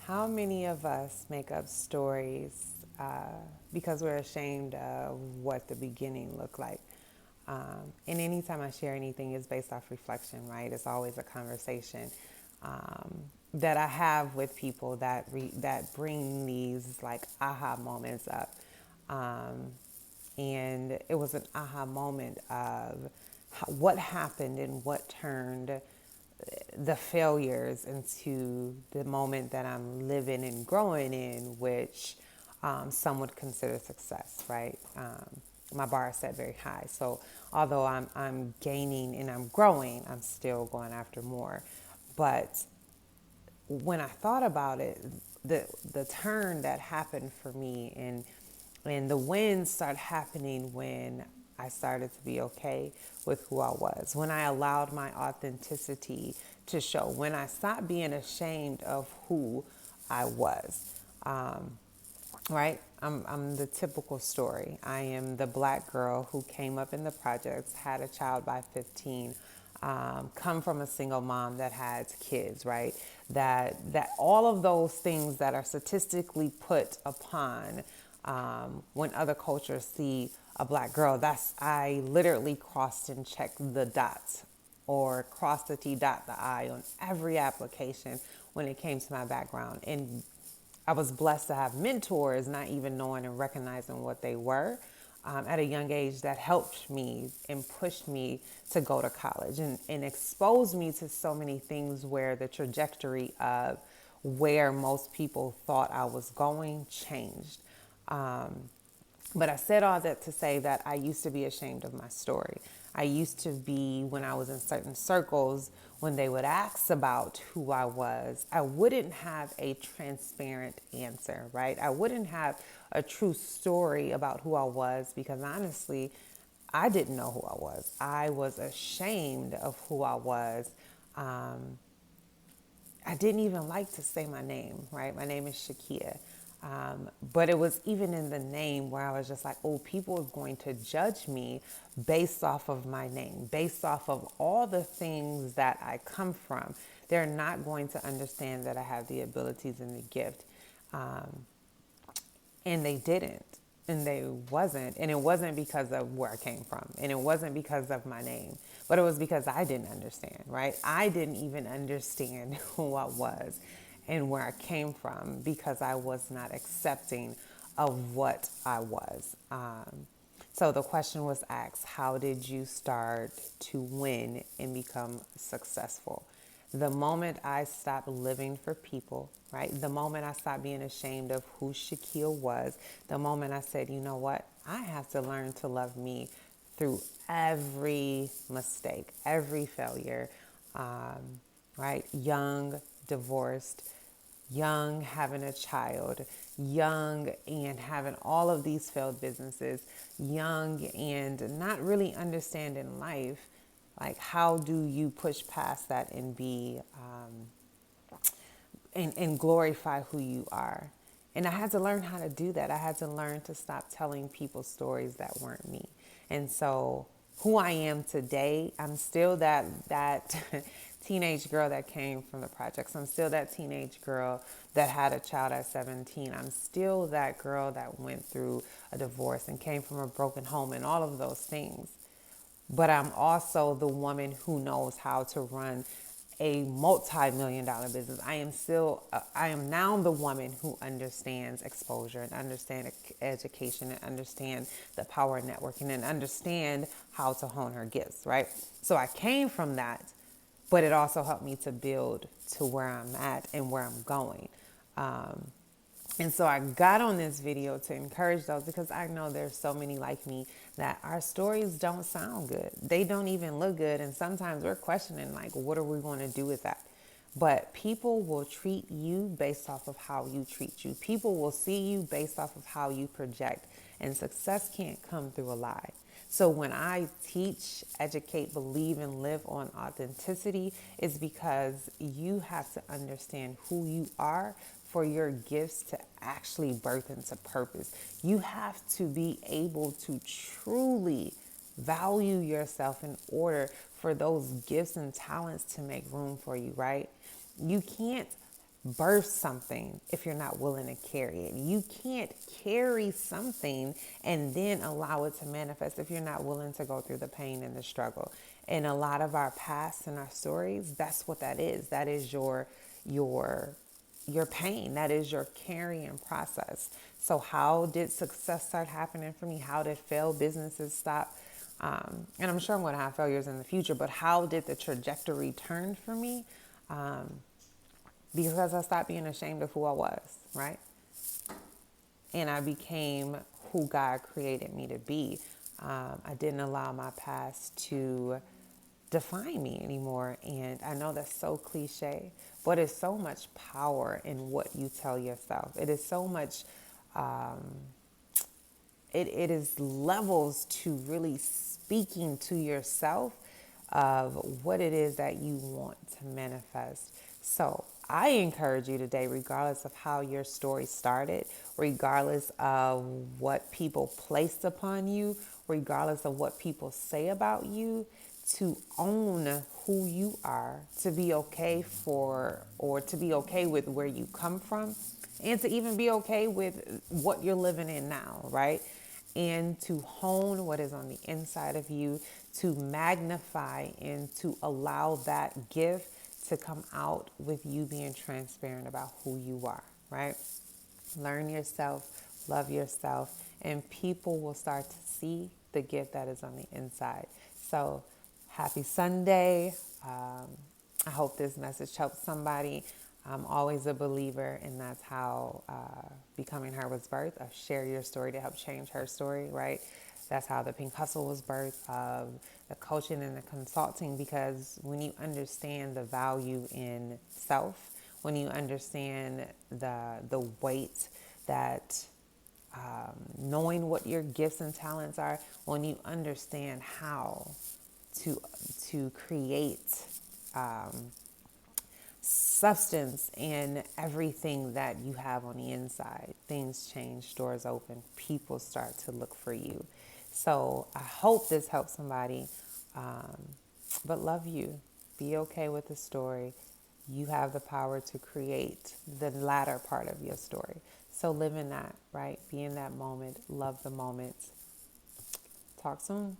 How many of us make up stories because we're ashamed of what the beginning looked like? And anytime I share anything, it's based off reflection, right? It's always a conversation that I have with people that bring these like aha moments up. Um, and it was an aha moment of what happened and what turned the failures into the moment that I'm living and growing in, which some would consider success, right? My bar is set very high. So although I'm gaining and I'm growing, I'm still going after more. But when I thought about it, the turn that happened for me and the wins started happening when I started to be okay with who I was, when I allowed my authenticity to show, when I stopped being ashamed of who I was. Right? I'm the typical story. I am the black girl who came up in the projects, had a child by 15, come from a single mom that had kids, right? That all of those things that are statistically put upon when other cultures see a black girl, I literally crossed and checked the dots or cross the T, dot the I on every application when it came to my background. And I was blessed to have mentors, not even knowing and recognizing what they were at a young age, that helped me and pushed me to go to college and exposed me to so many things where the trajectory of where most people thought I was going changed. But I said all that to say that I used to be ashamed of my story. I used to be, when I was in certain circles, when they would ask about who I was, I wouldn't have a transparent answer, right? I wouldn't have a true story about who I was because honestly, I didn't know who I was. I was ashamed of who I was. Um, I didn't even like to say my name, right? My name is Shakia. But it was even in the name where I was just like, oh, people are going to judge me based off of my name, based off of all the things that I come from. They're not going to understand that I have the abilities and the gift. Um, and they didn't. And they wasn't. And it wasn't because of where I came from. And it wasn't because of my name. But it was because I didn't understand, right? I didn't even understand who I was and where I came from because I was not accepting of what I was. So the question was asked, how did you start to win and become successful? The moment I stopped living for people, right? The moment I stopped being ashamed of who Shaquille was, the moment I said, you know what? I have to learn to love me through every mistake, every failure, right? Young, divorced, young, having a child, young and having all of these failed businesses, young and not really understanding life. Like, how do you push past that and be and glorify who you are? And I had to learn how to do that. I had to learn to stop telling people stories that weren't me. And so who I am today, I'm still that teenage girl that came from the projects. I'm still that teenage girl that had a child at 17. I'm still that girl that went through a divorce and came from a broken home and all of those things. But I'm also the woman who knows how to run a multi-million dollar business. I am now the woman who understands exposure and understand education and understand the power of networking and understand how to hone her gifts, right? So I came from that, but it also helped me to build to where I'm at and where I'm going. And so I got on this video to encourage those because I know there's so many like me that our stories don't sound good. They don't even look good. And sometimes we're questioning, like, what are we going to do with that? But people will treat you based off of how you treat you. People will see you based off of how you project. And success can't come through a lie. So when I teach, educate, believe, and live on authenticity, it's because you have to understand who you are for your gifts to actually birth into purpose. You have to be able to truly value yourself in order for those gifts and talents to make room for you, right? You can't birth something if you're not willing to carry it. You can't carry something and then allow it to manifest if you're not willing to go through the pain and the struggle. And a lot of our past and our stories, that's what that is. That is your pain. That is your carrying process. So how did success start happening for me? How did failed businesses stop? And I'm sure I'm going to have failures in the future, but how did the trajectory turn for me? Because I stopped being ashamed of who I was, right? And I became who God created me to be. I didn't allow my past to define me anymore. And I know that's so cliche, but it's so much power in what you tell yourself. It is so much, it is levels to really speaking to yourself of what it is that you want to manifest. So I encourage you today, regardless of how your story started, regardless of what people placed upon you, regardless of what people say about you, to own who you are, to be okay for, or to be okay with where you come from, and to even be okay with what you're living in now, right? And to hone what is on the inside of you, to magnify and to allow that gift to come out with you being transparent about who you are, right? Learn yourself, love yourself, and people will start to see the gift that is on the inside. So, happy Sunday. I hope this message helps somebody. I'm always a believer, and that's how Becoming Her was birthed. Share your story to help change her story, right? That's how the Pink Hustle was birthed, of the coaching and the consulting, because when you understand the value in self, when you understand the weight that knowing what your gifts and talents are, when you understand how to create substance in everything that you have on the inside, things change, doors open, people start to look for you. So I hope this helps somebody. But love you. Be okay with the story. You have the power to create the latter part of your story. So live in that, right? Be in that moment. Love the moment. Talk soon.